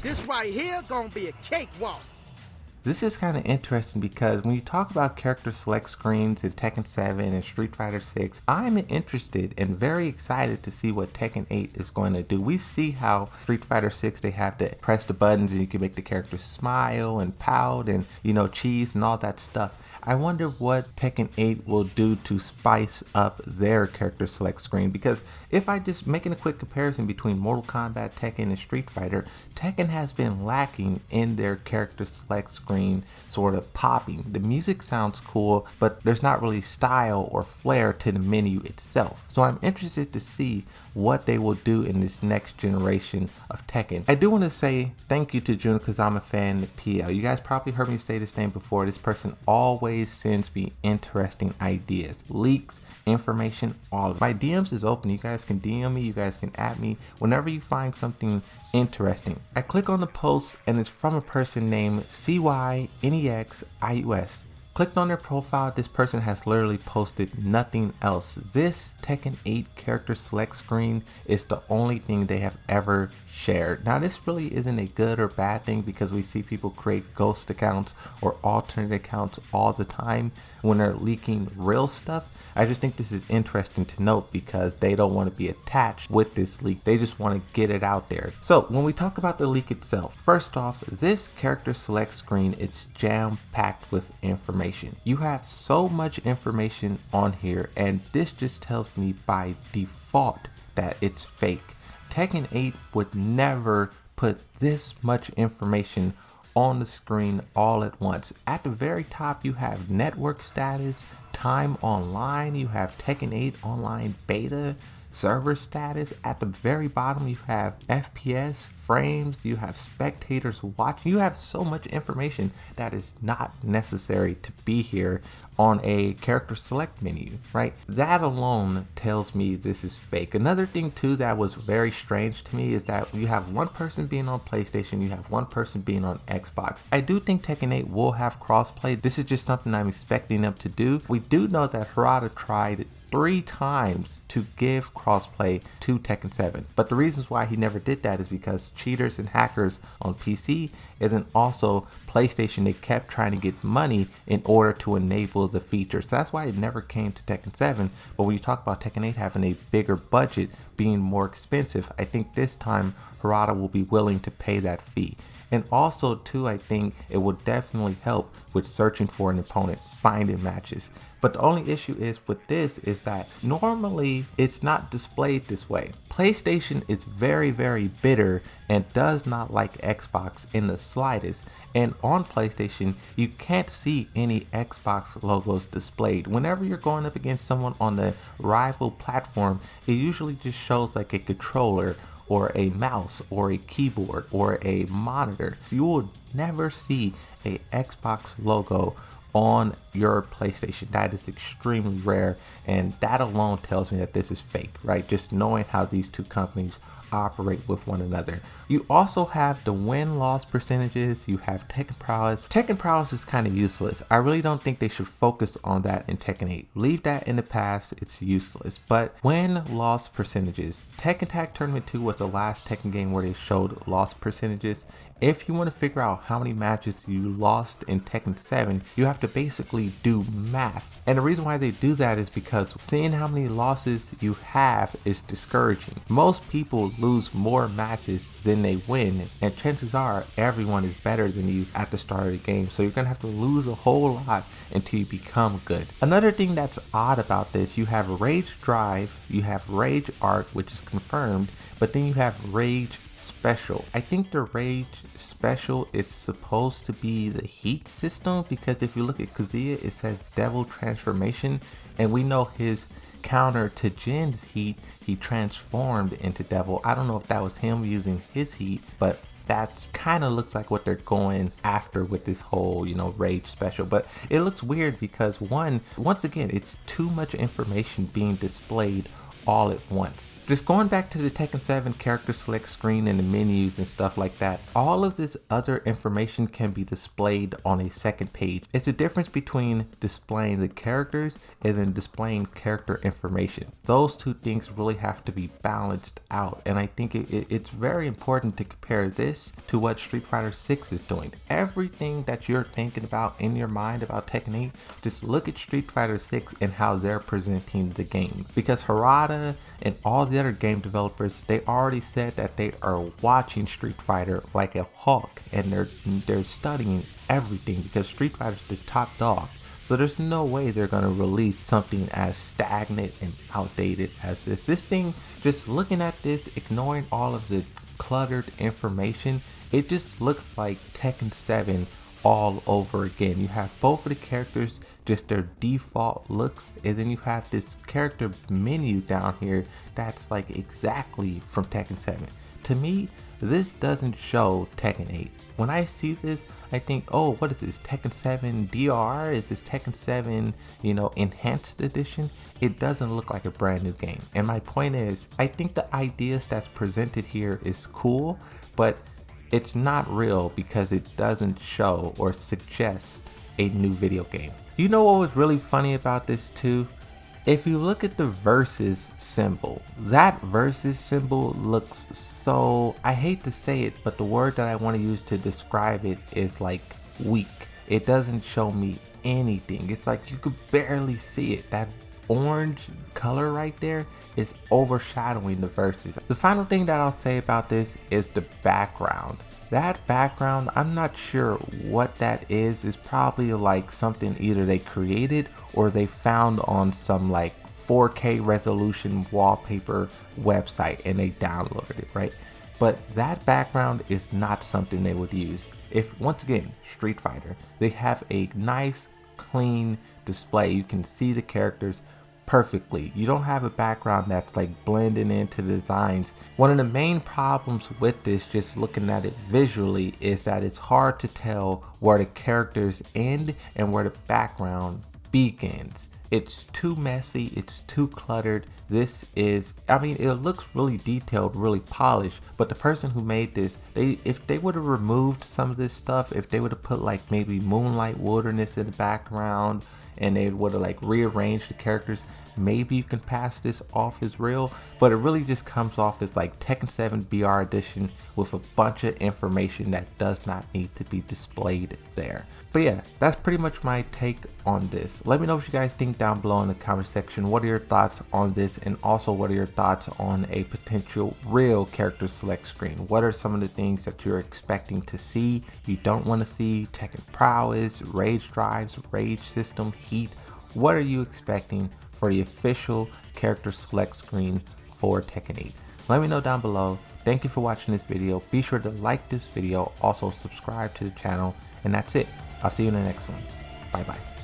This right here gonna be a cakewalk. This is kind of interesting because when you talk about character select screens in Tekken 7 and Street Fighter 6, I'm interested and very excited to see what Tekken 8 is going to do. We see how Street Fighter 6 they have to press the buttons and you can make the character smile and pout and cheese and all that stuff. I wonder what Tekken 8 will do to spice up their character select screen, because if I just making a quick comparison between Mortal Kombat, Tekken, and Street Fighter, Tekken has been lacking in their character select screen sort of popping. The music sounds cool, but there's not really style or flair to the menu itself. So I'm interested to see what they will do in this next generation of Tekken. I do want to say thank you to June because I'm a fan of PL. You guys probably heard me say this name before. This person always sends me interesting ideas, leaks, information, all of it. My DMs is open. You guys can DM me, you guys can at me whenever you find something interesting. I click on the post and it's from a person named CYNEXIUS. Clicked on their profile, this person has literally posted nothing else. This Tekken 8 character select screen is the only thing they have ever shared. Now this really isn't a good or bad thing because we see people create ghost accounts or alternate accounts all the time when they're leaking real stuff. I just think this is interesting to note because they don't want to be attached with this leak. They just want to get it out there. So when we talk about the leak itself, first off, this character select screen, it's jam-packed with information. You have so much information on here, and this just tells me by default that it's fake. Tekken 8 would never put this much information on the screen all at once. At the very top you have network status, time online, you have Tekken 8 online beta, server status. At the very bottom you have FPS, frames, you have spectators watching. You have so much information that is not necessary to be here on a character select menu, right? That alone tells me this is fake. Another thing too that was very strange to me is that you have one person being on PlayStation, you have one person being on Xbox. I do think Tekken 8 will have crossplay. This is just something I'm expecting them to do. We do know that Harada tried 3 times to give crossplay to Tekken 7, but the reasons why he never did that is because cheaters and hackers on PC, and then also PlayStation, they kept trying to get money in order to enable the feature. So that's why it never came to Tekken 7. But when you talk about Tekken 8 having a bigger budget, being more expensive, I think this time Harada will be willing to pay that fee. And also too, I think it will definitely help with searching for an opponent, finding matches. But the only issue is with this is that normally it's not displayed this way. PlayStation is very, very bitter and does not like Xbox in the slightest. And on PlayStation, you can't see any Xbox logos displayed. Whenever you're going up against someone on the rival platform, it usually just shows like a controller or a mouse or a keyboard or a monitor. So you will never see a Xbox logo on your PlayStation. That is extremely rare, and that alone tells me that this is fake, right? Just knowing how these two companies operate with one another. You also have the win-loss percentages, you have Tekken Prowess. Tekken Prowess is kind of useless. I really don't think they should focus on that in Tekken 8. Leave that in the past, it's useless. But win-loss percentages. Tekken Tag Tournament 2 was the last Tekken game where they showed loss percentages. If you want to figure out how many matches you lost in Tekken 7, you have to basically do math. And the reason why they do that is because seeing how many losses you have is discouraging. Most people lose more matches than they win, and chances are everyone is better than you at the start of the game. So you're going to have to lose a whole lot until you become good. Another thing that's odd about this, you have Rage Drive, you have Rage Art, which is confirmed, but then you have Rage Special. I think the Rage Special is supposed to be the heat system, because if you look at Kazuya, it says Devil Transformation, and we know his counter to Jin's heat, he transformed into Devil. I don't know if that was him using his heat, but that kind of looks like what they're going after with this whole, Rage Special. But it looks weird because once again, it's too much information being displayed all at once. Just going back to the Tekken 7 character select screen and the menus and stuff like that, all of this other information can be displayed on a second page. It's a difference between displaying the characters and then displaying character information. Those two things really have to be balanced out, and I think it's very important to compare this to what Street Fighter 6 is doing. Everything that you're thinking about in your mind about Tekken 8, just look at Street Fighter 6 and how they're presenting the game. Because Harada and all the other game developers, they already said that they are watching Street Fighter like a hawk, and they're studying everything because Street Fighter is the top dog. So there's no way they're going to release something as stagnant and outdated as this. This thing, just looking at this, ignoring all of the cluttered information, it just looks like Tekken 7 all over again. You have both of the characters, just their default looks, and then you have this character menu down here that's like exactly from Tekken 7. To me, this doesn't show Tekken 8. When I see this, I think, oh, what is this, Tekken 7 DR? Is this Tekken 7, enhanced edition? It doesn't look like a brand new game. And my point is, I think the ideas that's presented here is cool, but it's not real because it doesn't show or suggest a new video game. You know what was really funny about this too? If you look at the versus symbol, that versus symbol looks so, I hate to say it, but the word that I want to use to describe it is like weak. It doesn't show me anything. It's like you could barely see it. That orange color right there is overshadowing the verses. The final thing that I'll say about this is the background. That background, I'm not sure what that is. It's probably like something either they created or they found on some like 4K resolution wallpaper website and they downloaded it, right? But that background is not something they would use. If, once again, Street Fighter, they have a nice, clean display. You can see the characters perfectly. You don't have a background that's like blending into the designs. One of the main problems with this, just looking at it visually, is that it's hard to tell where the characters end and where the background begins. It's too messy, it's too cluttered. This is, I mean, it looks really detailed, really polished, but the person who made this, if they would have removed some of this stuff, if they would have put like maybe Moonlight Wilderness in the background, and they would have like rearranged the characters, maybe you can pass this off as real, but it really just comes off as like Tekken 7 BR edition with a bunch of information that does not need to be displayed there. But yeah, that's pretty much my take on this. Let me know what you guys think down below in the comment section. What are your thoughts on this, and also what are your thoughts on a potential real character select screen? What are some of the things that you're expecting to see, you don't want to see? Tekken prowess, rage drives, rage system, heat. What are you expecting for the official character select screen for Tekken 8? Let me know down below. Thank you for watching this video. Be sure to like this video, also subscribe to the channel, and that's it. I'll see you in the next one. Bye bye.